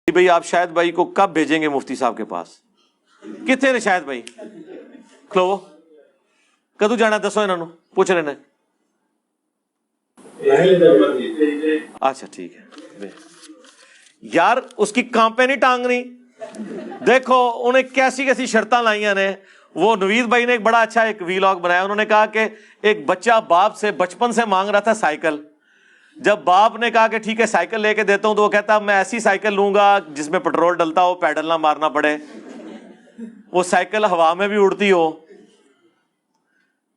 بھائی آپ شاہد بھائی کو کب بھیجیں گے مفتی صاحب کے پاس؟ کتنے نے شاہد بھائی کھلو کدو جانا دسو انہوں نے پوچھ رہے ہیں. اچھا ٹھیک ہے یار اس کی کانپے نہیں ٹانگنی. دیکھو انہیں کیسی کیسی شرطیں لائیاں نے. وہ نوید بھائی نے ایک بڑا اچھا ایک ویلاگ بنایا. انہوں نے کہا کہ ایک بچہ باپ سے بچپن سے مانگ رہا تھا سائیکل. جب باپ نے کہا کہ ٹھیک ہے سائیکل لے کے دیتا ہوں تو وہ کہتا میں ایسی سائیکل لوں گا جس میں پیٹرول ڈلتا ہو, پیڈل نہ مارنا پڑے, وہ سائیکل ہوا میں بھی اڑتی ہو.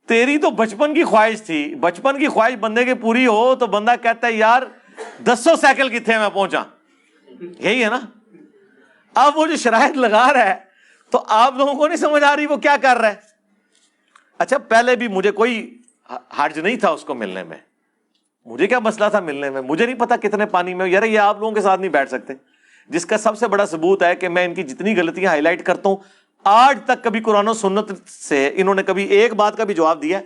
تیری تو بچپن کی خواہش تھی, بچپن کی خواہش بندے کی پوری ہو تو بندہ کہتا ہے یار 200 سائیکل کتنے میں پہنچا. یہی ہے نا. اب وہ جو شرائط لگا رہا ہے تو آپ لوگوں کو نہیں سمجھ آ رہی وہ کیا کر رہا ہے. اچھا پہلے بھی مجھے کوئی حرج نہیں تھا اس کو ملنے میں, مجھے کیا مسئلہ تھا ملنے میں, مجھے نہیں پتا کتنے پانی میں. یار یہ آپ لوگوں کے ساتھ نہیں بیٹھ سکتے, جس کا سب سے بڑا ثبوت ہے کہ میں ان کی جتنی غلطیاں ہائی لائٹ کرتا ہوں آج تک کبھی قرآن و سنت سے انہوں نے کبھی ایک بات کا بھی جواب دیا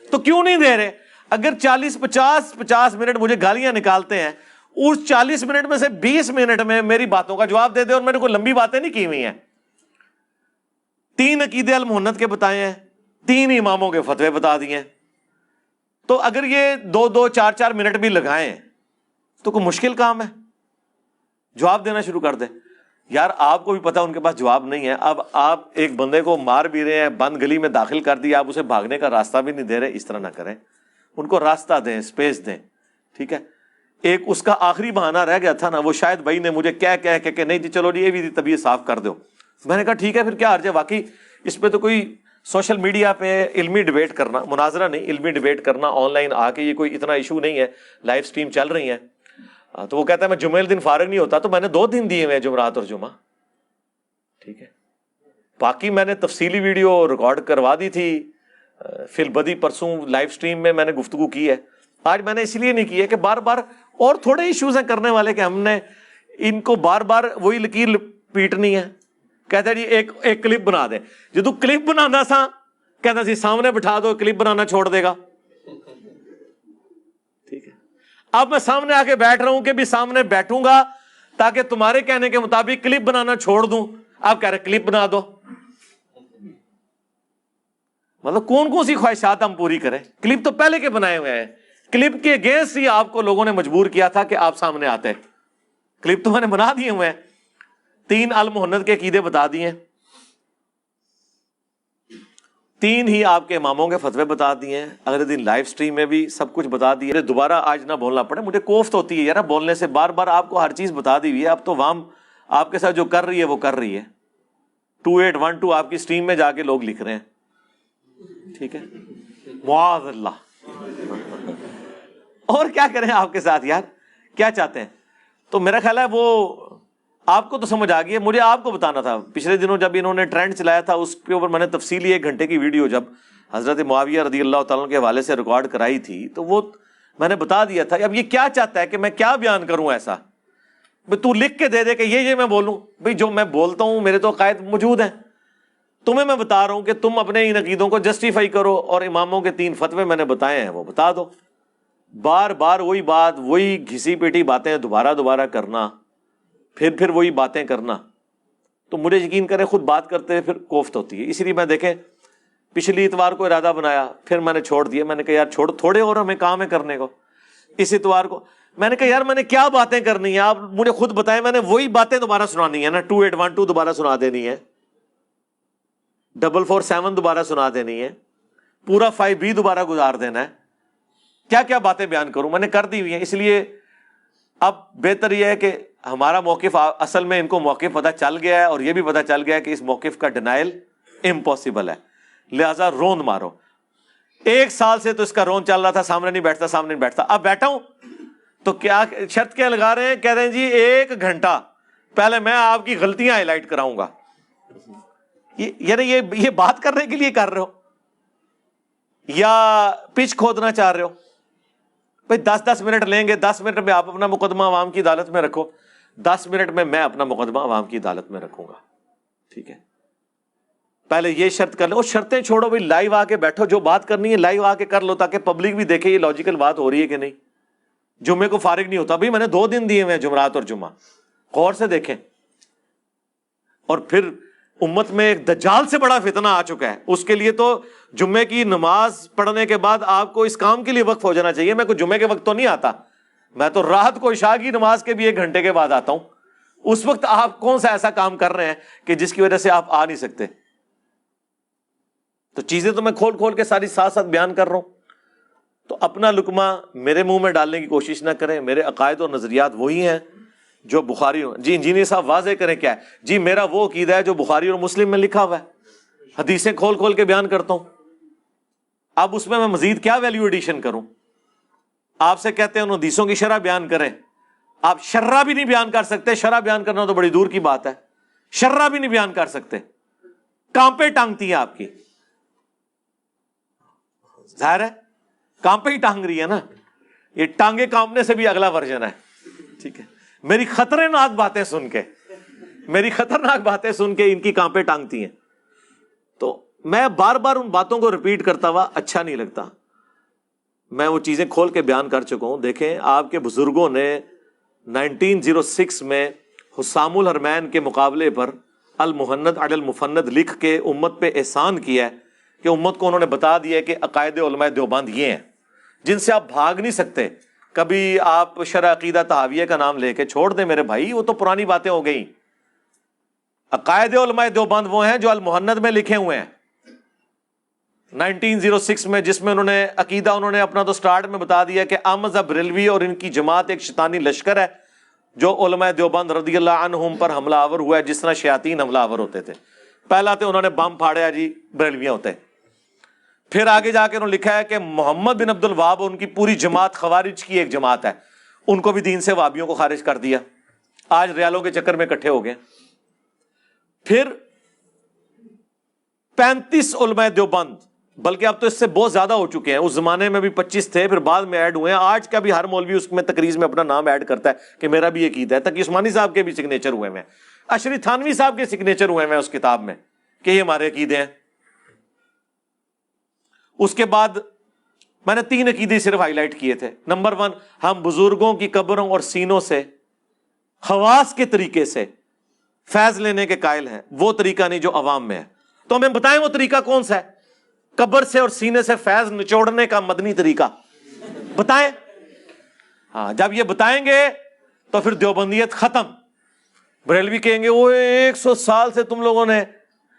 تو کیوں نہیں دے رہے؟ اگر 40-50 منٹ مجھے گالیاں نکالتے ہیں, اس 40 منٹ میں سے 20 منٹ میں میری باتوں کا جواب دے دے. اور میں نے کوئی لمبی باتیں نہیں کی ہوئی ہیں. 3 عقیدے المحنت کے بتائے ہیں, 3 اماموں کے فتوے بتا دیے ہیں. تو اگر یہ 2-2 4-4 منٹ بھی لگائیں تو کوئی مشکل کام ہے؟ جواب دینا شروع کر دیں. یار آپ کو بھی پتا ان کے پاس جواب نہیں ہے. اب آپ ایک بندے کو مار بھی رہے ہیں, بند گلی میں داخل کر دیا, آپ اسے بھاگنے کا راستہ بھی نہیں دے رہے. اس طرح نہ کریں, ان کو راستہ دیں, اسپیس دیں. ٹھیک ہے. ایک اس کا آخری بہانہ رہ گیا تھا نا, وہ شاید بھائی نے مجھے کہہ کہ نہیں جی چلو جی یہ بھی طبیعت صاف کر دو. میں نے کہا ٹھیک ہے پھر کیا حرج ہے. واقعی اس پہ تو کوئی سوشل میڈیا پہ علمی ڈیبیٹ کرنا, مناظرہ نہیں علمی ڈیبیٹ کرنا آن لائن آ کے یہ کوئی اتنا ایشو نہیں ہے. لائیو سٹریم چل رہی ہیں. تو وہ کہتا ہے میں جمعے دن فارغ نہیں ہوتا, تو میں نے 2 دن دیے ہوئے ہیں, جمعرات اور جمعہ. ٹھیک ہے. باقی میں نے تفصیلی ویڈیو ریکارڈ کروا دی تھی فی البدی پرسوں لائیو سٹریم میں نے گفتگو کی ہے. آج میں نے اس لیے نہیں کی ہے کہ بار بار اور تھوڑے ایشوز ہیں کرنے والے کہ ہم نے ان کو بار بار وہی لکیر پیٹنی ہے. کہتا ہے جی ایک کلپ بنا دیں. جدو کلپ بنانا سا کہتا سی سامنے بٹھا دو, کلپ بنانا چھوڑ دے گا. ٹھیک ہے. اب میں سامنے آ کے بیٹھ رہا ہوں کہ بھی سامنے بیٹھوں گا تاکہ تمہارے کہنے کے مطابق کلپ بنانا چھوڑ دوں. آپ کہہ رہے کلپ بنا دو. مطلب کون سی خواہشات ہم پوری کریں؟ کلپ تو پہلے کے بنائے ہوئے ہیں. کلپ کے اگینسٹ ہی آپ کو لوگوں نے مجبور کیا تھا کہ آپ سامنے آتے. کلپ تو میں نے بنا دیے ہوئے ہیں. 3 المحنت کے عقیدے بتا دیے, 3 ہی آپ کے اماموں کے فتوے بتا دیے ہیں. اگلے دن لائیو سٹریم میں بھی سب کچھ بتا دیے. دوبارہ آج نہ بولنا پڑے. مجھے کوفت ہوتی ہے یار بولنے سے, بار بار آپ کو ہر چیز بتا دی ہوئی ہے. اب تو وام آپ کے ساتھ جو کر رہی ہے وہ کر رہی ہے. 2812 آپ کی سٹریم میں جا کے لوگ لکھ رہے ہیں. ٹھیک ہے. معاذ اللہ. اور کیا کریں آپ کے ساتھ یار, کیا چاہتے ہیں؟ تو میرا خیال ہے وہ آپ کو تو سمجھ آ گئی ہے. مجھے آپ کو بتانا تھا. پچھلے دنوں جب انہوں نے ٹرینڈ چلایا تھا اس کے اوپر میں نے تفصیلی 1 گھنٹے کی ویڈیو جب حضرت معاویہ رضی اللہ تعالیٰ کے حوالے سے ریکارڈ کرائی تھی تو وہ میں نے بتا دیا تھا. اب یہ کیا چاہتا ہے کہ میں کیا بیان کروں ایسا؟ تو لکھ کے دے کہ یہ میں بولوں. بھائی جو میں بولتا ہوں میرے تو عقائد موجود ہیں. تمہیں میں بتا رہا ہوں کہ تم اپنے ان عقیدوں کو جسٹیفائی کرو, اور اماموں کے 3 فتوے میں نے بتائے ہیں وہ بتا دو. بار بار وہی بات, وہی گھسی پیٹی باتیں دوبارہ کرنا, پھر وہی باتیں کرنا, تو مجھے یقین کریں خود بات کرتے ہوئے پھر کوفت ہوتی ہے. اسی لیے میں دیکھیں پچھلی اتوار کو ارادہ بنایا, پھر میں نے چھوڑ دیا. میں نے کہا یار چھوڑ, تھوڑے اور ہمیں کام ہے کرنے کو. اس اتوار کو میں نے کہا یار میں نے کیا باتیں کرنی ہیں, آپ مجھے خود بتائیں. میں نے وہی باتیں دوبارہ سنانی ہے نا. 2812 دوبارہ سنا دینی ہے, 447 دوبارہ سنا دینی ہے, پورا 5B دوبارہ گزار دینا ہے. کیا کیا باتیں بیان کروں, میں نے کر دی ہوئی ہیں. اس لیے اب بہتر یہ ہے کہ ہمارا موقف, اصل میں ان کو موقف پتہ چل گیا ہے, اور یہ بھی پتہ چل گیا ہے کہ اس موقف کا ڈینائل امپاسبل ہے, لہذا روند مارو. 1 سال سے تو اس کا رون چل رہا تھا, سامنے نہیں بیٹھتا. اب بیٹھا ہوں تو کیا شرط کیا لگا رہے ہیں, کہہ رہے ہیں جی 1 گھنٹہ پہلے میں آپ کی غلطیاں ہائی لائٹ کراؤں گا. یعنی یہ بات کرنے کے لیے کر رہے ہو یا پچ کھودنا چاہ رہے ہو؟ بھائی 10 منٹ لیں گے, 10 منٹ میں آپ اپنا مقدمہ عوام کی عدالت میں رکھو, 10 منٹ میں اپنا مقدمہ عوام کی عدالت میں رکھوں گا. ٹھیک ہے. پہلے یہ شرط کر لو, اور شرطیں چھوڑو بھائی, لائیو آ کے بیٹھو, جو بات کرنی ہے لائیو آ کے کر لو تاکہ پبلک بھی دیکھے یہ لاجیکل بات ہو رہی ہے کہ نہیں. جمعے کو فارغ نہیں ہوتا. بھائی میں نے 2 دن دیے ہوئے ہیں, جمعرات اور جمعہ, غور سے دیکھیں. اور پھر امت میں ایک دجال سے بڑا فتنہ آ چکا ہے, اس کے لیے تو جمعے کی نماز پڑھنے کے بعد آپ کو اس کام کے لیے وقف ہو جانا چاہیے. میں کوئی جمعے کے وقت تو نہیں آتا, میں تو رات کو عشاء کی نماز کے بھی 1 گھنٹے کے بعد آتا ہوں. اس وقت آپ کون سا ایسا کام کر رہے ہیں کہ جس کی وجہ سے آپ آ نہیں سکتے؟ تو چیزیں تو میں کھول کھول کے ساری ساتھ ساتھ بیان کر رہا ہوں. تو اپنا لقمہ میرے منہ میں ڈالنے کی کوشش نہ کریں. میرے عقائد اور نظریات وہی ہیں جو بخاری. جی انجینئر صاحب واضح کریں کیا ہے؟ جی میرا وہ عقیدہ ہے جو بخاری اور مسلم میں لکھا ہوا ہے, حدیثیں کھول کھول کے بیان کرتا ہوں. اب اس میں مزید کیا ویلیو ایڈیشن کروں؟ آپ سے کہتے ہیں ان حدیثوں کی شرح بیان کریں, آپ شرح بھی نہیں بیان کر سکتے. شرح بیان کرنا تو بڑی دور کی بات ہے, شرح بھی نہیں بیان کر سکتے. کانپے ٹانگتی ہے آپ کی, ظاہر ہے کانپے ہی ٹانگ رہی ہے نا. یہ ٹانگے کانپنے سے بھی اگلا ورژن ہے. ٹھیک ہے, میری خطرناک باتیں سن کے, میری خطرناک باتیں سن کے ان کی کانپے ٹانگتی ہیں. تو میں بار بار ان باتوں کو ریپیٹ کرتا ہوا اچھا نہیں لگتا. میں وہ چیزیں کھول کے بیان کر چکا ہوں. دیکھیں آپ کے بزرگوں نے 1906 میں حسام الحرمین کے مقابلے پر المہند علی المفند لکھ کے امت پہ احسان کیا ہے کہ امت کو انہوں نے بتا دیا ہے کہ عقائد علماء دیوبند یہ ہیں جن سے آپ بھاگ نہیں سکتے. کبھی آپ شرح عقیدہ طحاویہ کا نام لے کے چھوڑ دیں میرے بھائی, وہ تو پرانی باتیں ہو گئیں. عقائد علماء دیوبند وہ ہیں جو المہند میں لکھے ہوئے ہیں 1906 میں, جس میں انہوں نے عقیدہ انہوں نے اپنا تو سٹارٹ میں بتا دیا کہ احمد بریلوی اور ان کی جماعت ایک شیطانی لشکر ہے جو علماء دیوبند رضی اللہ عنہم پر حملہ آور ہوا ہے جس طرح شیاطین حملہ آور ہوتے تھے. پہلا تو انہوں نے بم پھاڑیا جی بریلویاں ہوتے. پھر آگے جا کے انہوں نے لکھا ہے کہ محمد بن عبد الوہاب ان کی پوری جماعت خوارج کی ایک جماعت ہے, ان کو بھی دین سے وہابیوں کو خارج کر دیا. آج ریالوں کے چکر میں اکٹھے ہو گئے. پھر 35 علماء دیوبند, بلکہ اب تو اس سے بہت زیادہ ہو چکے ہیں, اس زمانے میں بھی 25 تھے, پھر بعد میں ایڈ ہوئے ہیں. آج کا بھی ہر مولوی اس میں تقریر میں اپنا نام ایڈ کرتا ہے کہ میرا بھی عقیدہ ہے. تقی عثمانی صاحب کے بھی سگنیچر ہوئے ہیں, اشری تھانوی صاحب کے سگنیچر ہوئے ہیں اس کتاب میں کہ یہ ہمارے عقیدے ہیں. اس کے بعد میں نے 3 عقیدے صرف ہائی لائٹ کیے تھے. نمبر 1, ہم بزرگوں کی قبروں اور سینوں سے خواص کے طریقے سے فیض لینے کے قائل ہیں, وہ طریقہ نہیں جو عوام میں ہے. تو ہمیں بتائیں وہ طریقہ کون سا ہے؟ قبر سے اور سینے سے فیض نچوڑنے کا مدنی طریقہ بتائیں. ہاں, جب یہ بتائیں گے تو پھر دیوبندیت ختم. بریلوی کہیں گے وہ 100 سال سے تم لوگوں نے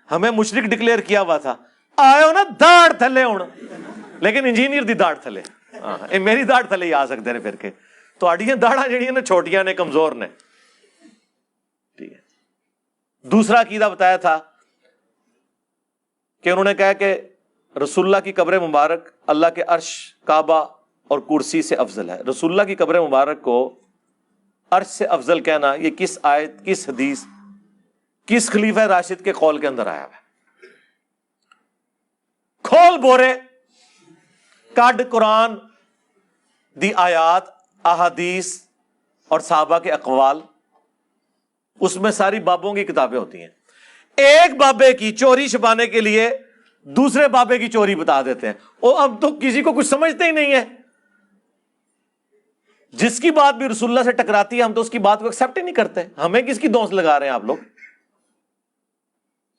ہمیں مشرک ڈکلیئر کیا ہوا تھا, آئے ہو نا داڑ تھلے ہوں, لیکن انجینئر دی داڑ تھلے. ہاں, میری داڑ تھلے ہی آ سکتے ہیں پھر کے تو اڈیاں داڑاں جڑیاں نے چھوٹیاں نے کمزور نے. ٹھیک ہے. دوسرا عقیدہ بتایا تھا کہ انہوں نے کہا کہ رسول اللہ کی قبر مبارک اللہ کے عرش, کعبہ اور کرسی سے افضل ہے. رسول اللہ کی قبر مبارک کو عرش سے افضل کہنا یہ کس آیت, کس حدیث, کس خلیفہ راشد کے قول کے اندر آیا ہے؟ کھول بورے کڈ قرآن دی آیات, احادیث اور صحابہ کے اقوال, اس میں ساری بابوں کی کتابیں ہوتی ہیں. ایک بابے کی چوری چھپانے کے لیے دوسرے بابے کی چوری بتا دیتے ہیں. اور اب تو کسی کو کچھ سمجھتے ہی نہیں ہے. جس کی بات بھی رسول اللہ سے ٹکراتی ہے ہم تو اس کی بات کو ایکسپٹ ہی نہیں کرتے. ہمیں کس کی دوست لگا رہے ہیں آپ لوگ؟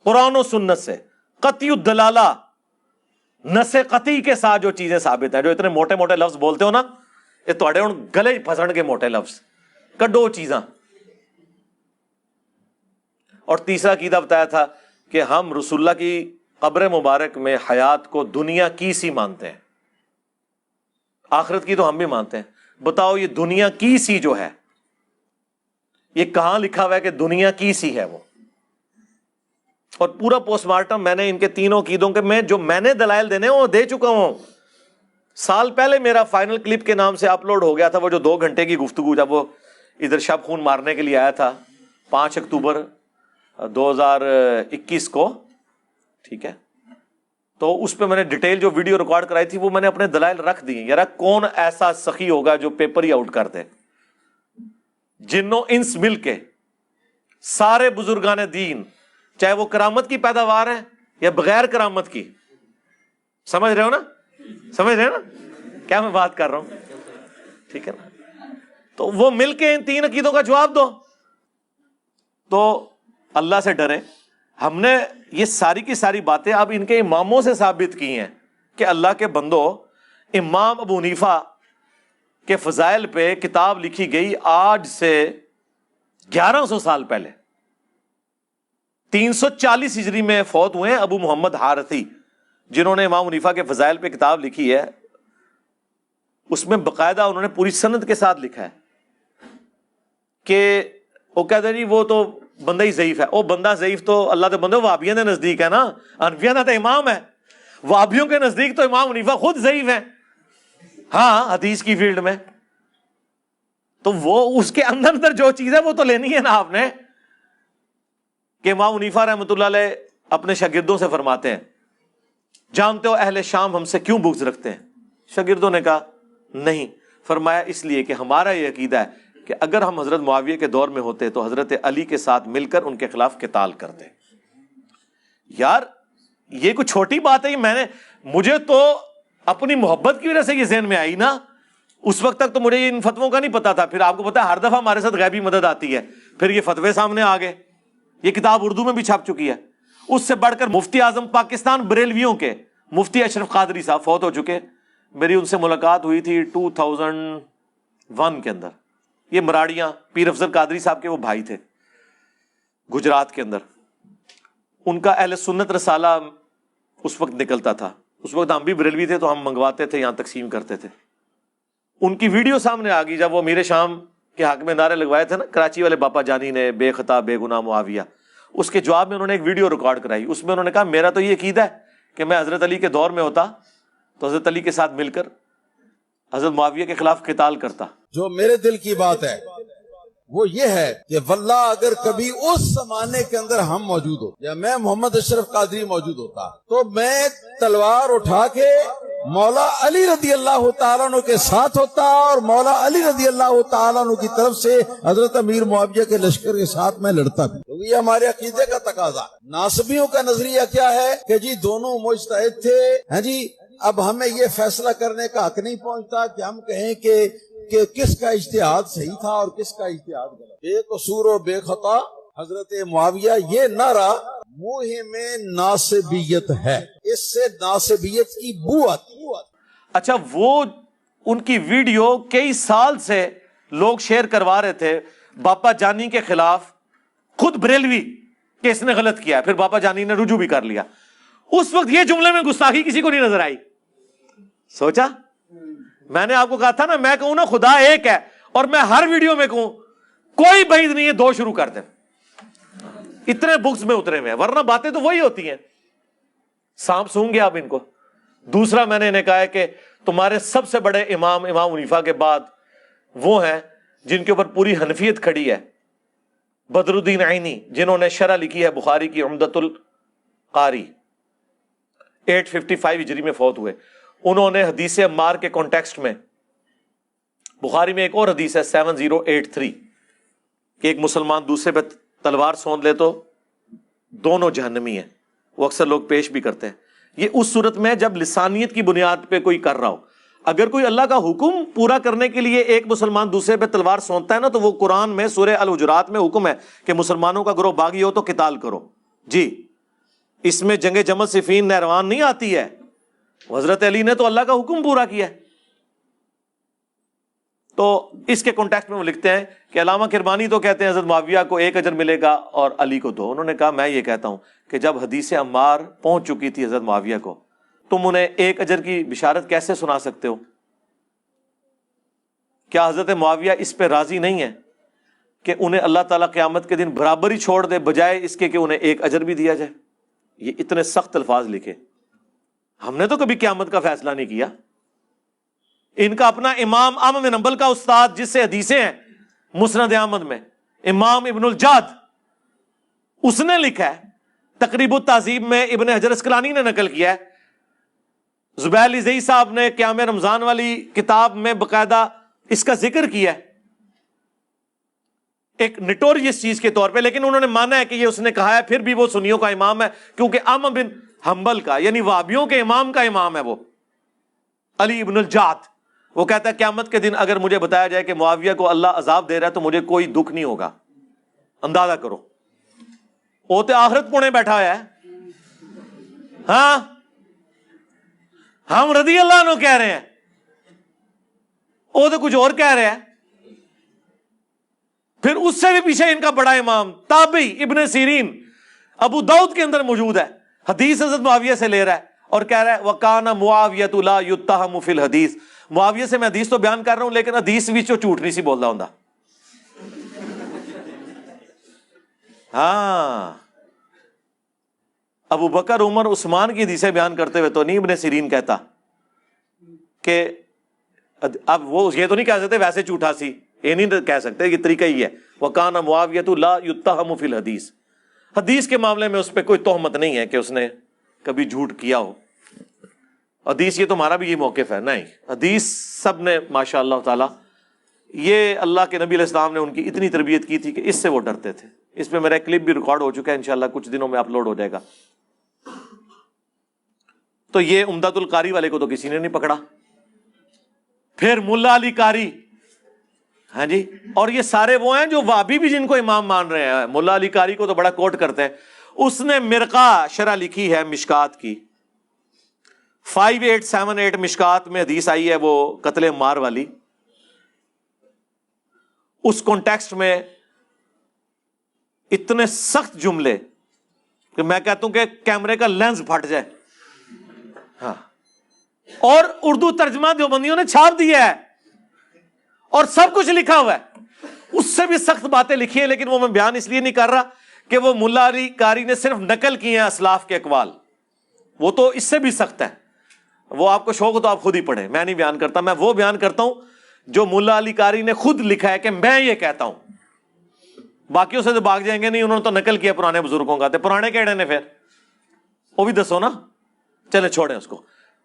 قرآن و سنت سے قطعی الدلالہ, نس قطعی کے ساتھ جو چیزیں ثابت ہیں. جو اتنے موٹے موٹے لفظ بولتے ہو نا, یہ تھوڑے ہوں گلے پھسڑ کے موٹے لفظ, کڈو چیزاں. اور تیسرا عقیدہ بتایا تھا کہ ہم رسول اللہ کی قبر مبارک میں حیات کو دنیا کی سی مانتے ہیں, آخرت کی تو ہم بھی مانتے ہیں. بتاؤ یہ دنیا کی سی جو ہے یہ کہاں لکھا ہوا ہے کہ دنیا کی سی ہے وہ؟ اور پورا پوسٹ مارٹم میں نے ان کے تینوں عقیدوں کے جو میں نے دلائل دینے وہ دے چکا ہوں. سال پہلے میرا فائنل کلپ کے نام سے اپلوڈ ہو گیا تھا, وہ جو 2 گھنٹے کی گفتگو, جب وہ ادھر شب خون مارنے کے لیے آیا تھا 5 اکتوبر 2021 کو. ٹھیک ہے, تو اس پہ میں نے ڈیٹیل جو ویڈیو ریکارڈ کرائی تھی وہ میں نے اپنے دلائل رکھ دی. یار کون ایسا سخی ہوگا جو پیپر ہی آؤٹ کر دے؟ جنوں انس مل کے سارے بزرگان دین, چاہے وہ کرامت کی پیداوار ہیں یا بغیر کرامت کی, سمجھ رہے ہو نا, سمجھ رہے ہو نا کیا میں بات کر رہا ہوں؟ ٹھیک ہے نا, تو وہ مل کے ان 3 عقیدوں کا جواب دو. تو اللہ سے ڈریں. ہم نے یہ ساری کی ساری باتیں اب ان کے اماموں سے ثابت کی ہیں کہ اللہ کے بندو، امام ابو حنیفہ کے فضائل پہ کتاب لکھی گئی آج سے 1100 سال پہلے. 340 ہجری میں فوت ہوئے ہیں ابو محمد حارثی، جنہوں نے امام حنیفہ کے فضائل پہ کتاب لکھی ہے. اس میں باقاعدہ انہوں نے پوری سند کے ساتھ لکھا ہے کہ وہ کہتے ہیں جی وہ تو بندہ ہی ضعیف ہے. وہ بندہ ضعیف تو اللہ کے بندے وہابیوں کے نزدیک ہے نا، حنفیوں کا تو امام ہے. وہابیوں کے نزدیک تو امام حنیفہ خود ضعیف ہے، ہاں حدیث کی فیلڈ میں. تو وہ اس کے اندر جو چیز ہے وہ تو لینی ہے نا آپ نے. کہ امام حنیفہ رحمۃ اللہ علیہ اپنے شاگردوں سے فرماتے ہیں، جانتے ہو اہل شام ہم سے کیوں بغض رکھتے ہیں؟ شاگردوں نے کہا نہیں. فرمایا اس لیے کہ ہمارا یہ عقیدہ ہے کہ اگر ہم حضرت معاویہ کے دور میں ہوتے تو حضرت علی کے ساتھ مل کر ان کے خلاف قتال کرتے. یار یہ کوئی چھوٹی بات ہے. مجھے تو اپنی محبت کی وجہ سے یہ ذہن میں آئی نا. اس وقت تک تو مجھے ان فتووں کا نہیں پتا تھا. پھر آپ کو پتا ہے ہر دفعہ ہمارے ساتھ غیبی مدد آتی ہے، پھر یہ فتوے سامنے آ گئے. یہ کتاب اردو میں بھی چھپ چکی ہے. اس سے بڑھ کر مفتی اعظم پاکستان بریلویوں کے مفتی اشرف قادری صاحب فوت ہو چکے. میری ان سے ملاقات ہوئی تھی 2001 کے اندر. یہ مراڑیاں پیر افضل قادری صاحب کے وہ بھائی تھے گجرات کے اندر. ان کا اہل سنت رسالہ اس وقت نکلتا تھا. اس وقت ہم بھی بریلوی تھے تو ہم منگواتے تھے، یہاں تقسیم کرتے تھے. ان کی ویڈیو سامنے آ گئی جب وہ امیر شام کے حق میں نعرے لگوائے تھے نا کراچی والے باپا جانی نے، بے خطا بے گناہ معاویہ. اس کے جواب میں انہوں نے ایک ویڈیو ریکارڈ کرائی. اس میں انہوں نے کہا میرا تو یہ عقیدہ ہے کہ میں حضرت علی کے دور میں ہوتا تو حضرت علی کے ساتھ مل کر حضرت معاویہ کے خلاف قتال کرتا. جو میرے دل کی بات ہے وہ یہ ہے کہ واللہ اگر کبھی اس زمانے کے اندر ہم موجود ہو یا میں محمد اشرف قادری موجود ہوتا تو میں تلوار اٹھا کے مولا علی رضی اللہ تعالیٰ عنہ کے ساتھ ہوتا اور مولا علی رضی اللہ تعالیٰ عنہ کی طرف سے حضرت امیر معاویہ کے لشکر کے ساتھ میں لڑتا بھی. کیونکہ یہ ہمارے عقیدے کا تقاضا. ناصبیوں کا نظریہ کیا ہے کہ جی دونوں مجتہد تھے. ہاں جی اب ہمیں یہ فیصلہ کرنے کا حق نہیں پہنچتا کہ ہم کہیں کہ کس کا اجتہاد صحیح تھا اور کس کا اجتہاد غلط. بے قصور و بے خطا حضرت معاویہ، یہ نعرہ مہم ناصبیت ہے. اس سے ناصبیت کی بو آتی. اچھا وہ ان کی ویڈیو کئی سال سے لوگ شیئر کروا رہے تھے باپا جانی کے خلاف، خود بریلوی کہ اس نے غلط کیا. پھر باپا جانی نے رجوع بھی کر لیا. اس وقت یہ جملے میں گستاخی کسی کو نہیں نظر آئی. سوچا میں نے آپ کو کہا تھا نا، میں کہوں نا خدا ایک ہے اور میں ہر ویڈیو میں کہوں کوئی بعید نہیں ہے دو شروع کر دیں. اتنے بکس میں اترے ہوئے ہیں، ورنہ باتیں تو وہی ہوتی ہیں. سانپ سونگے آپ ان کو. دوسرا میں نے انہیں کہا ہے کہ تمہارے سب سے بڑے امام حنیفہ کے بعد وہ ہیں جن کے اوپر پوری حنفیت کھڑی ہے، بدر الدین عینی، جنہوں نے شرح لکھی ہے بخاری کی عمدۃ القاری. 855 ہجری میں فوت ہوئے. انہوں نے حدیث عمار کے کانٹیکسٹ میں، بخاری میں ایک اور حدیث ہے 7083 کہ ایک مسلمان دوسرے پہ تلوار سونت لے تو دونوں جہنمی ہیں. وہ اکثر لوگ پیش بھی کرتے ہیں. یہ اس صورت میں جب لسانیت کی بنیاد پہ کوئی کر رہا ہو. اگر کوئی اللہ کا حکم پورا کرنے کے لیے ایک مسلمان دوسرے پہ تلوار سونتتا ہے نا، تو وہ قرآن میں سورہ الحجرات میں حکم ہے کہ مسلمانوں کا گروہ باغی ہو تو قتال کرو. جی اس میں جنگ جمل صفین نہروان نہیں آتی ہے. حضرت علی نے تو اللہ کا حکم پورا کیا ہے. تو اس کے کانٹیکسٹ میں وہ لکھتے ہیں کہ علامہ کرمانی تو کہتے ہیں حضرت معاویہ کو 1 اجر ملے گا اور علی کو 2. انہوں نے کہا میں یہ کہتا ہوں کہ جب حدیث عمار پہنچ چکی تھی حضرت معاویہ کو، تم انہیں 1 اجر کی بشارت کیسے سنا سکتے ہو؟ کیا حضرت معاویہ اس پہ راضی نہیں ہے کہ انہیں اللہ تعالیٰ قیامت کے دن برابر ہی چھوڑ دے بجائے اس کے کہ انہیں 1 اجر بھی دیا جائے؟ یہ اتنے سخت الفاظ لکھے. ہم نے تو کبھی قیامت کا فیصلہ نہیں کیا. ان کا اپنا امام احمد بن حنبل کا استاد جس سے حدیثیں ہیں مسند احمد میں، امام ابن الجاد، اس نے لکھا ہے. تقریب التہذیب میں ابن حجر اسقلانی نے نقل کیا ہے. زبیر علی زئی صاحب نے قیام رمضان والی کتاب میں باقاعدہ اس کا ذکر کیا ہے ایک نٹوریس چیز کے طور پہ. لیکن انہوں نے مانا ہے کہ یہ اس نے کہا ہے، پھر بھی وہ سنیوں کا امام ہے کیونکہ احمد بن حنبل کا یعنی وہابیوں کے امام کا امام ہے وہ علی ابن الجاد. وہ کہتا ہے قیامت کے دن اگر مجھے بتایا جائے کہ معاویہ کو اللہ عذاب دے رہا ہے تو مجھے کوئی دکھ نہیں ہوگا. اندازہ کرو وہ تو آخرت پونے بیٹھا ہوا ہے. ہاں ہم رضی اللہ عنہ کہہ رہے ہیں, وہ تو کچھ اور کہہ رہے ہیں. پھر اس سے بھی پیچھے ان کا بڑا امام تابعی ابن سیرین ابو داؤد کے اندر موجود ہے, حدیث حضرت معاویہ سے لے رہا ہے اور کہہ رہا ہے وَقَانَ مُعَاوِيَةُ لَا يُتَّهَمُ فِي الْحَدِيثِ, معاویہ سے میں حدیث تو بیان کر رہا ہوں لیکن حدیث بھی جھوٹ نہیں سی بول رہا ہوں. ہاں ابو بکر عمر عثمان کی حدیثیں بیان کرتے ہوئے تو نہیں ابن سیرین کہتا کہ اب وہ یہ تو نہیں کہہ سکتے ویسے جھوٹا سی, یہ نہیں کہہ سکتے, یہ طریقہ ہی ہے وَقَانَ مُعَاوِيَةُ لَا يُتَّهَمُ فِي الْحَدِيثِ, حدیث کے معاملے میں اس پہ کوئی تہمت نہیں ہے کہ اس نے کبھی جھوٹ کیا ہو. حدیث یہ تمہارا بھی یہ موقف ہے نہیں, حدیث سب نے ماشاء اللہ تعالی, یہ اللہ کے نبی علیہ السلام نے ان کی اتنی تربیت کی تھی کہ اس سے وہ ڈرتے تھے. اس پہ میرا کلپ بھی ریکارڈ ہو چکا ہے, انشاءاللہ کچھ دنوں میں اپلوڈ ہو جائے گا. تو یہ عمدۃ القاری والے کو تو کسی نے نہیں پکڑا. پھر ملا علی قاری, ہاں جی, اور یہ سارے وہ ہیں جو وہابی بھی جن کو امام مان رہے ہیں. ملا علی قاری کو تو بڑا کوٹ کرتے ہیں, اس نے مرقہ شرح لکھی ہے مشکات کی, 5878 مشکات میں حدیث آئی ہے وہ قتل عمار والی. اس کانٹیکسٹ میں اتنے سخت جملے کہ میں کہتا ہوں کہ کیمرے کا لینز پھٹ جائے. ہاں, اور اردو ترجمہ دیوبندیوں نے چھاپ دیا ہے اور سب کچھ لکھا ہوا ہے. اس سے بھی سخت باتیں لکھی ہیں لیکن وہ میں بیان اس لیے نہیں کر رہا کہ وہ ملا علی قاری نے صرف نقل کیے ہیں اسلاف کے اقوال, وہ تو اس سے بھی سخت ہے. وہ آپ کو شوق ہو تو آپ خود ہی پڑھیں, میں نہیں بیان کرتا. میں وہ بیان کرتا ہوں جو ملا علی قاری نے خود لکھا ہے کہ میں یہ کہتا ہوں. باقیوں سے تو بھاگ جائیں گے نہیں, انہوں نے تو نقل کیا پرانے بزرگوں کا. پرانے کہڑے نے پھر وہ بھی دسو نا, چلے چھوڑیں اس کو.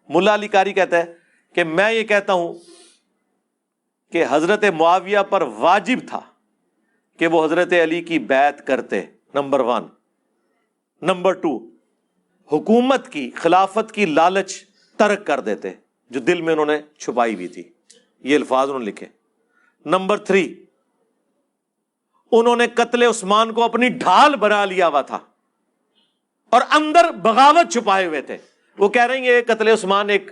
ملا علی قاری کہتا ہے کہ میں یہ کہتا ہوں کہ حضرت معاویہ پر واجب تھا کہ وہ حضرت علی کی بیعت کرتے, نمبر 1. نمبر 2, حکومت کی خلافت کی لالچ ترک کر دیتے جو دل میں انہوں نے چھپائی ہوئی تھی. یہ الفاظ انہوں نے لکھے. نمبر 3, انہوں نے قتل عثمان کو اپنی ڈھال بنا لیا ہوا تھا اور اندر بغاوت چھپائے ہوئے تھے. وہ کہہ رہے ہیں یہ قتل عثمان ایک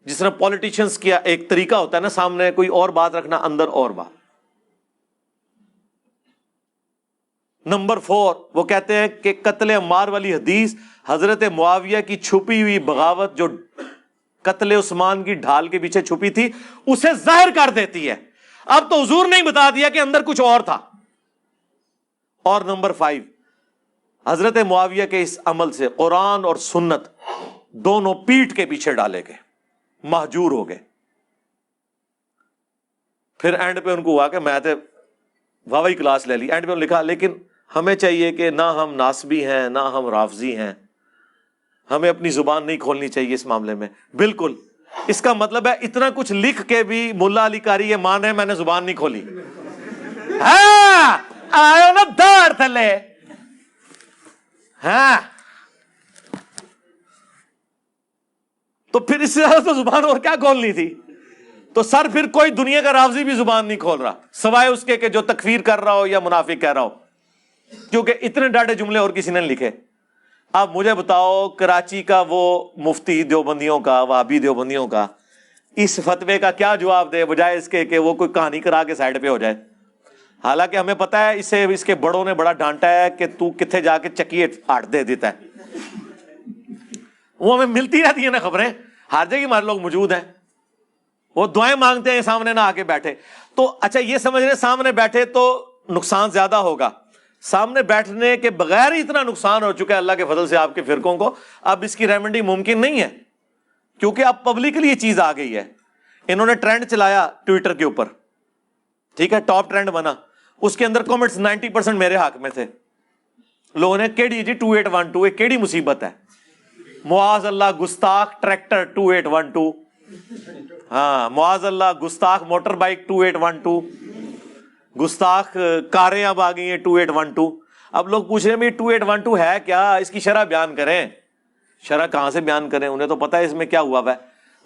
جس طرح پولیٹیشنز کیا ایک طریقہ ہوتا ہے نا, سامنے کوئی اور بات رکھنا اندر اور بات. نمبر 4, وہ کہتے ہیں کہ قتل عمار والی حدیث حضرت معاویہ کی چھپی ہوئی بغاوت جو قتل عثمان کی ڈھال کے پیچھے چھپی تھی اسے ظاہر کر دیتی ہے. اب تو حضور نے بتا دیا کہ اندر کچھ اور تھا. اور نمبر 5, حضرت معاویہ کے اس عمل سے قرآن اور سنت دونوں پیٹ کے پیچھے ڈالے گئے, مہجور ہو گئے. پھر اینڈ پہ ان کو ہوا کہ میں تو واوی کلاس لے لی. اینڈ پہ انہوں نے لکھا لیکن ہمیں چاہیے کہ نہ ہم ناسبی ہیں نہ ہم رافضی ہیں, ہمیں اپنی زبان نہیں کھولنی چاہیے اس معاملے میں. بالکل, اس کا مطلب ہے اتنا کچھ لکھ کے بھی ملا علی قاری یہ مان رہے ہیں میں نے زبان نہیں کھولی. ہاں آئے نا دار تھلے. ہاں تو پھر اس سے زیادہ تو زبان اور کیا کھولنی تھی. تو سر پھر کوئی دنیا کا رافضی بھی زبان نہیں کھول رہا سوائے اس کے کہ جو تکفیر کر رہا ہو یا منافق کہہ رہا ہو, کیونکہ اتنے ڈاڑے جملے اور کسی نے لکھے. اب مجھے بتاؤ کراچی کا وہ مفتی دیوبندیوں کا, وہابی دیوبندیوں کا, اس فتوے کا کیا جواب دے بجائے اس کے کہ وہ کوئی کہانی کرا کے سائڈ پہ ہو جائے. حالانکہ ہمیں پتا ہے اسے اس کے بڑوں نے بڑا ڈانٹا ہے کہ تو کتنے جا کے چکی ہٹ دے دیتا ہے. وہ ہمیں ملتی رہتی ہیں نا خبریں, ہر جگہ ہمارے لوگ موجود ہیں, وہ دعائیں مانگتے ہیں سامنے نہ آ کے بیٹھے. تو اچھا یہ سمجھ رہے سامنے بیٹھے تو نقصان زیادہ ہوگا. سامنے بیٹھنے کے بغیر ہی اتنا نقصان ہو چکا ہے اللہ کے فضل سے آپ کے فرقوں کو, اب اس کی ریمیڈی ممکن نہیں ہے کیونکہ اب پبلکلی یہ چیز آ گئی ہے. انہوں نے ٹرینڈ چلایا ٹویٹر کے اوپر, ٹھیک ہے, ٹاپ ٹرینڈ بنا, اس کے اندر کمنٹس 90% میرے حق میں تھے. لوگوں نے کیڑی جی 2812 کیڑی مصیبت ہے, معاذ اللہ گستاخ ٹریکٹر 2812, ہاں معاذ اللہ گستاخ موٹر بائک 2812, گستاخ کاریں اب آ گئی ہیں 2812. اب لوگ پوچھ رہے ہیں 2812 ہے کیا, اس کی شرح بیان کریں. شرح کہاں سے بیان کریں, انہیں تو پتا ہے اس میں کیا ہوا ہے.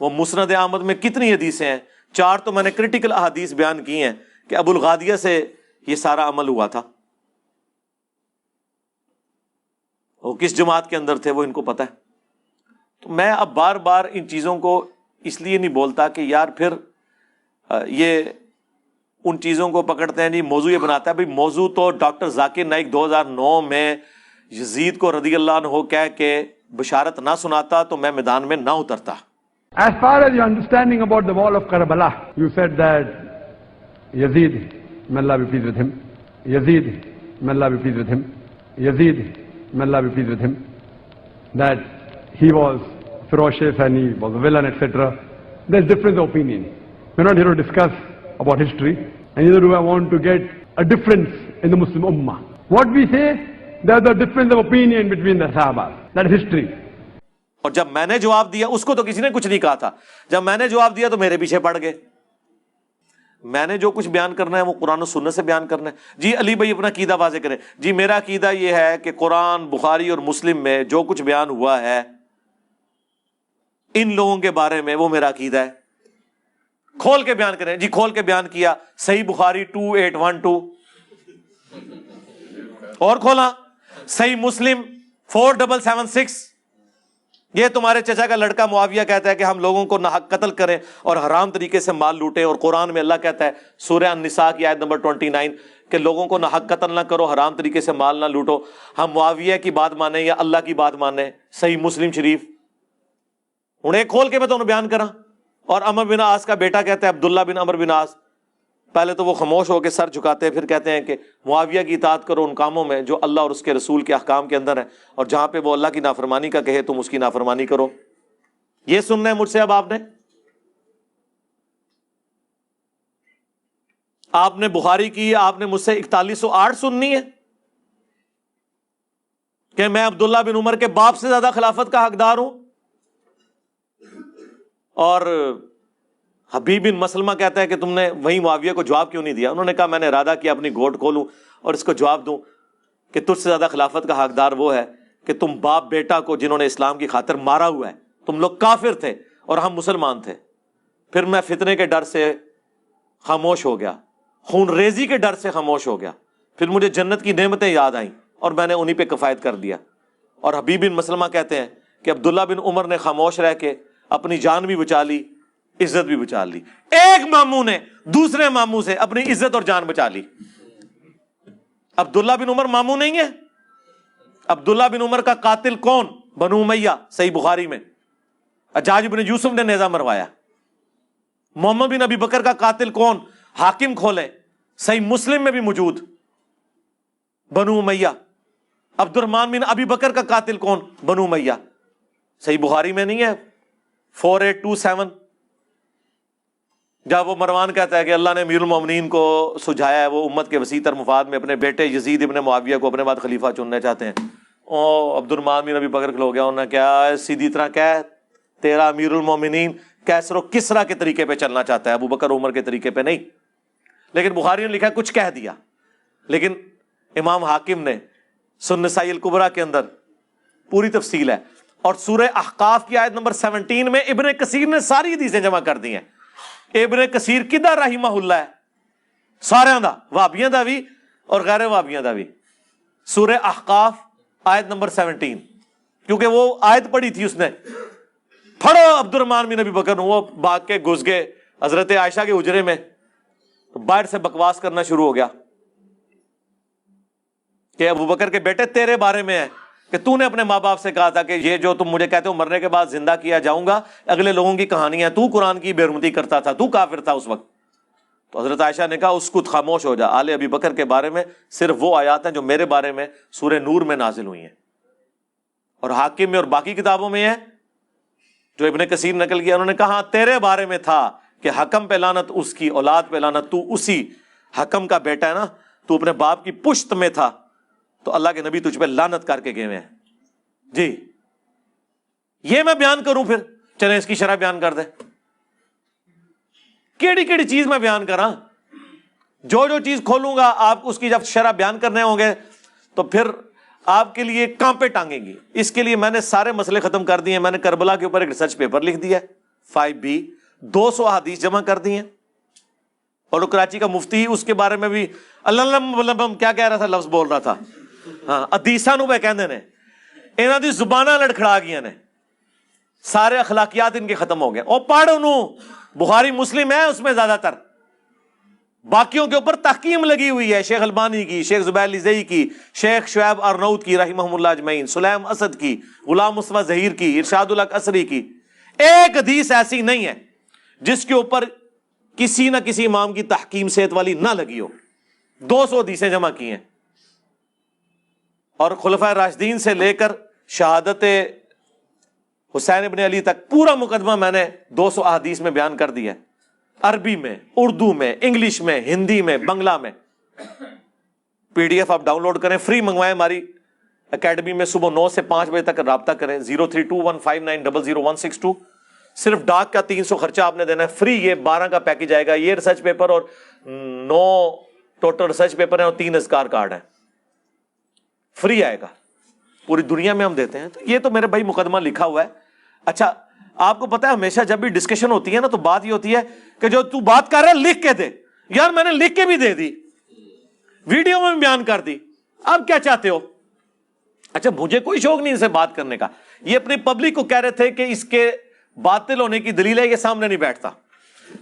وہ مسند احمد میں کتنی حدیثیں ہیں, 4 تو میں نے کرٹیکل احادیث بیان کی ہیں کہ ابو الغادیہ سے یہ سارا عمل ہوا تھا. وہ کس جماعت کے اندر تھے وہ ان کو پتہ ہے. تو میں اب بار بار ان چیزوں کو اس لیے نہیں بولتا کہ یار پھر یہ ان چیزوں کو پکڑتے ہیں. جی موضوع یہ بناتا ہے بھائی موضوع تو ڈاکٹر ذاکر نائک 2009 میں یزید کو رضی اللہ عنہ کہہ کے بشارت نہ سناتا تو میں میدان میں نہ اترتا. As far as your understanding about the wall of Karbala, you said that Yazid, may Allah be pleased with him, Yazid, may Allah be pleased with him, Yazid, may Allah be pleased with him, that he was ferocious and he was a villain, etc. There's difference of opinion. We're not here to discuss about history, and neither do I want to get a difference in the Muslim Ummah. What we say, there's a difference of opinion between the Sahabas. That is history. اور جب میں نے جواب دیا اس کو تو کسی نے کچھ نہیں کہا تھا. جب میں نے جواب دیا تو میرے پیچھے پڑ گئے. میں نے جو کچھ بیان کرنا ہے وہ قرآن و سنت سے بیان کرنا ہے. جی علی بھائی اپنا عقیدہ واضح کریں. جی میرا عقیدہ یہ ہے کہ قرآن، بخاری اور مسلم میں جو کچھ بیان ہوا ہے ان لوگوں کے بارے میں وہ میرا عقیدہ ہے. کھول کے بیان کریں. جی کھول کے بیان کیا. صحیح بخاری 2812 اور کھولا. صحیح مسلم 4776. یہ تمہارے چچا کا لڑکا معاویہ کہتا ہے کہ ہم لوگوں کو ناحق قتل کریں اور حرام طریقے سے مال لوٹیں، اور قرآن میں اللہ کہتا ہے سورہ النساء کی آیت نمبر 29 کہ لوگوں کو ناحق قتل نہ کرو، حرام طریقے سے مال نہ لوٹو. ہم معاویہ کی بات مانیں یا اللہ کی بات مانیں؟ صحیح مسلم شریف. ہوں ایک کھول کے میں تمہیں بیان کراں. اور عمر بن عاص کا بیٹا کہتا ہے عبداللہ بن عمر بن عاص، پہلے تو وہ خاموش ہو کے سر جھکاتے ہیں، پھر کہتے ہیں کہ معاویہ کی اطاعت کرو ان کاموں میں جو اللہ اور اس کے رسول کے احکام کے اندر ہیں، اور جہاں پہ وہ اللہ کی نافرمانی کا کہے تم اس کی نافرمانی کرو. یہ سننا ہے مجھ سے اب آپ نے بخاری کی، آپ نے مجھ سے 4108 سننی ہے کہ میں عبداللہ بن عمر کے باپ سے زیادہ خلافت کا حقدار ہوں. اور حبیب بن مسلمہ کہتا ہے کہ تم نے وہیں معاویہ کو جواب کیوں نہیں دیا؟ انہوں نے کہا میں نے ارادہ کیا اپنی گھوٹ کھولوں اور اس کو جواب دوں کہ تجھ سے زیادہ خلافت کا حقدار وہ ہے کہ تم باپ بیٹا کو جنہوں نے اسلام کی خاطر مارا ہوا ہے. تم لوگ کافر تھے اور ہم مسلمان تھے. پھر میں فتنے کے ڈر سے خاموش ہو گیا، خون ریزی کے ڈر سے خاموش ہو گیا. پھر مجھے جنت کی نعمتیں یاد آئیں اور میں نے انہی پہ کفایت کر دیا. اور حبیب بن مسلمہ کہتے ہیں کہ عبداللہ بن عمر نے خاموش رہ کے اپنی جان بھی بچا لی، عزت بھی بچا لی. ایک ماموں نے دوسرے ماموں سے اپنی عزت اور جان بچا لی. عبداللہ بن عمر ماموں نہیں ہے. عبداللہ بن عمر کا قاتل کون؟ بنو امیہ. صحیح بخاری میں حجاج بن یوسف نے نیزہ مروایا. محمد بن ابی بکر کا قاتل کون؟ حاکم کھولے، صحیح مسلم میں بھی موجود، بنو امیہ. عبد الرحمن بن ابی بکر کا قاتل کون؟ بنو امیہ. صحیح بخاری میں نہیں ہے 4827. جب وہ مروان کہتا ہے کہ اللہ نے امیر المومنین کو سجھایا ہے، وہ امت کے وسیع تر مفاد میں اپنے بیٹے یزید ابن معاویہ کو اپنے بعد خلیفہ چننا چاہتے ہیں. عبد الرحمن بن ابی بکر کھلو گیا. انہوں نے کیا سیدھی طرح کہہ تیرا امیر المومنین کیسر و کسرا کے طریقے پہ چلنا چاہتا ہے، ابو بکر عمر کے طریقے پہ نہیں. لیکن بخاری نے لکھا کچھ کہہ دیا. لیکن امام حاکم نے سنن نسائی الکبریٰ کے اندر پوری تفصیل ہے. اور سورہ احقاف کی آیت نمبر 17 میں ابن کثیر نے ساری حدیثیں جمع کر دی ہیں. ابن کثیر کدھر رحمہ اللہ ہے؟ سارے دا، وہابیاں دا بھی اور غیر وہابیاں دا بھی. سورہ احقاف آیت نمبر 17، کیونکہ وہ آیت پڑھی تھی اس نے. پڑھو عبد الرحمن بن ابی بکر، وہ بھاگ کے گھس گئے حضرت عائشہ کے حجرے میں، تو باہر سے بکواس کرنا شروع ہو گیا کہ ابو بکر کے بیٹے تیرے بارے میں ہے کہ تو نے اپنے ماں باپ سے کہا تھا کہ یہ جو تم مجھے کہتے ہو مرنے کے بعد زندہ کیا جاؤں گا، اگلے لوگوں کی کہانی ہے، تو قرآن کی بے حرمتی کرتا تھا، تو کافر تھا اس وقت. تو حضرت عائشہ نے کہا اس کو خاموش ہو جا. آل ابی بکر کے بارے میں صرف وہ آیات ہیں جو میرے بارے میں سورہ نور میں نازل ہوئی ہیں، اور حاکم میں اور باقی کتابوں میں ہے جو ابن کثیر نقل کیا. انہوں نے کہا تیرے بارے میں تھا کہ حکم پہ لعنت، اس کی اولاد پہ لعنت، تو اسی حکم کا بیٹا ہے نا، تو اپنے باپ کی پشت میں تھا، تو اللہ کے نبی تجھ پہ لعنت کر کے گئے ہیں. جی یہ میں بیان کروں، پھر چلیں اس کی شرح بیان کر دیں. کیڑی کیڑی چیز میں بیان کراں؟ جو چیز کھولوں گا آپ اس کی جب شرح بیان کرنے ہوں گے تو پھر آپ کے لیے کانپے ٹانگیں گی. اس کے لیے میں نے سارے مسئلے ختم کر دیے. میں نے کربلا کے اوپر ایک ریسرچ پیپر لکھ دیا 5B، 200 حدیث جمع کر دی ہیں. اور کراچی کا مفتی اس کے بارے میں بھی اللہ کیا کہہ رہا تھا، لفظ بول رہا تھا، ہاں حدیثاں نو پہ کہندے نے انہاں دی زباناں لڑکھڑا گیا نے, سارے اخلاقیات ان کے ختم ہو گئے. اور پڑھ انہوں بخاری مسلم ہے اس میں زیادہ تر, باقیوں کے اوپر تحکیم لگی ہوئی ہے, شیخ البانی کی, شیخ زبیر لزئی کی, شیخ شعیب ارنوت کی رحمہم اللہ اجمعین, سلیم اسد کی, غلام مصطفیٰ ظہیر کی, ارشاد الحق اثری کی. ایک حدیث ایسی نہیں ہے جس کے اوپر کسی نہ کسی امام کی تحکیم صحت والی نہ لگی ہو. 200 حدیثیں جمع کی ہیں, اور خلفائے راشدین سے لے کر شہادت حسین ابن علی تک پورا مقدمہ میں نے 200 احادیث میں بیان کر دیا ہے, عربی میں, اردو میں, انگلش میں, ہندی میں, بنگلہ میں. پی ڈی ایف آپ ڈاؤن لوڈ کریں, فری منگوائیں ہماری اکیڈمی میں, صبح 9 سے 5 بجے تک رابطہ کریں. 032159000162. صرف ڈاک کا 300 خرچہ آپ نے دینا ہے, فری. یہ 12 کا پیکج آئے گا, یہ ریسرچ پیپر اور 9 ٹوٹل ریسرچ پیپر ہیں اور 3 اذکار کارڈ ہیں, فری آئے گا. پوری دنیا میں ہم دیتے ہیں. تو یہ تو میرے بھائی مقدمہ لکھا ہوا ہے. اچھا آپ کو پتا ہے ہمیشہ جب بھی ڈسکشن ہوتی ہے نا تو بات یہ ہوتی ہے کہ جو تو بات کر رہا ہے لکھ کے دے. یار میں نے لکھ کے بھی دے دی, ویڈیو میں بھی بیان کر دی, آپ کیا چاہتے ہو؟ اچھا مجھے کوئی شوق نہیں اسے بات کرنے کا. یہ اپنی پبلک کو کہہ رہے تھے کہ اس کے باطل ہونے کی دلیل ہے یہ سامنے نہیں بیٹھتا.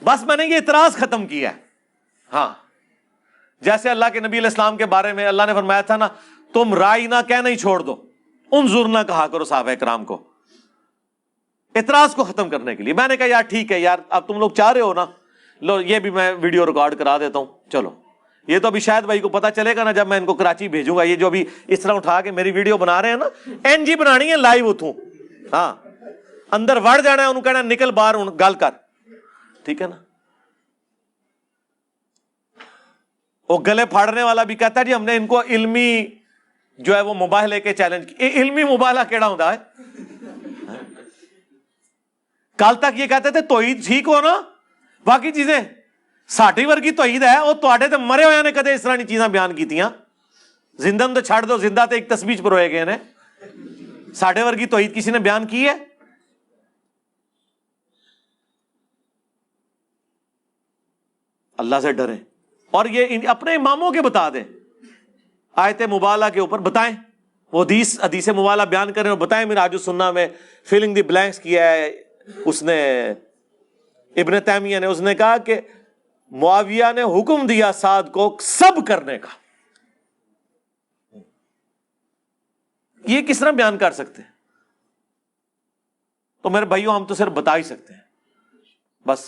بس میں نے یہ اعتراض ختم کیا ہے. ہاں جیسے اللہ کے نبی علیہ السلام کے بارے میں اللہ نے فرمایا تھا نا, تم رائی نہ کہنا ہی چھوڑ دو, انظر نہ کہا کرو صحابہ کرام کو. اعتراض کو ختم کرنے کے لیے میں نے کہا یار ٹھیک ہے یار, اب تم لوگ چاہ رہے ہو نا, لو یہ بھی میں ویڈیو ریکارڈ کرا دیتا ہوں. چلو یہ تو ابھی شاید بھائی کو پتا چلے گا نا جب میں ان کو کراچی بھیجوں گا. یہ جو ابھی اس طرح اٹھا کے میری ویڈیو بنا رہے ہیں نا, این جی بنانی ہے لائیو اتوں, ہاں اندر وڑ جانا ہے, انہوں کہنا نکل باہر گل کر, ٹھیک ہے نا. وہ گلے پھاڑنے والا بھی کہتا ہے جی ہم نے ان کو علمی جو ہے وہ مباہلے کے چیلنج کی. علمی مباہلہ کیڑا ہوتا ہے؟ کل تک یہ کہتے تھے توحید ٹھیک ہو نا, باقی چیزیں ساڈی ورگی توحید ہے, وہ تواڈے تے مرے ہوئے نے کدے اس طرح کی چیزاں بیان کیتیاں. زندہ تو چھڑ دو, زندہ تے ایک تسبیح پروئے گئے نے, ساڈے ورگی توحید کسی نے بیان کی ہے؟ اللہ سے ڈریں اور یہ اپنے اماموں کے بتا دیں, آیت مبالہ کے اوپر بتائیں, وہ حدیث مبالہ بیان کریں اور بتائیں. منہاج السنہ میں فلنگ دی بلینکس کیا ہے اس نے, ابن تیمیہ نے, اس نے کہا کہ معاویہ نے حکم دیا سعد کو سب کرنے کا. یہ کس طرح بیان کر سکتے ہیں؟ تو میرے بھائیوں ہم تو صرف بتا ہی سکتے ہیں بس.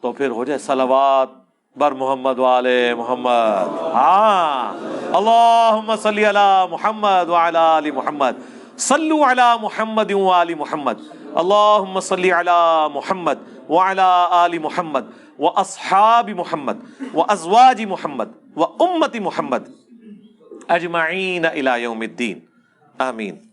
تو پھر ہو جائے صلوات بر محمد وآل محمد. ہاں اللہم صلی علی محمد وعلی آل محمد, صلو علی محمد وآل محمد, اللہم صلی علی محمد وعلی آل محمد واصحاب محمد وازواج محمد وامت محمد اجمعین الی یوم الدین. آمین.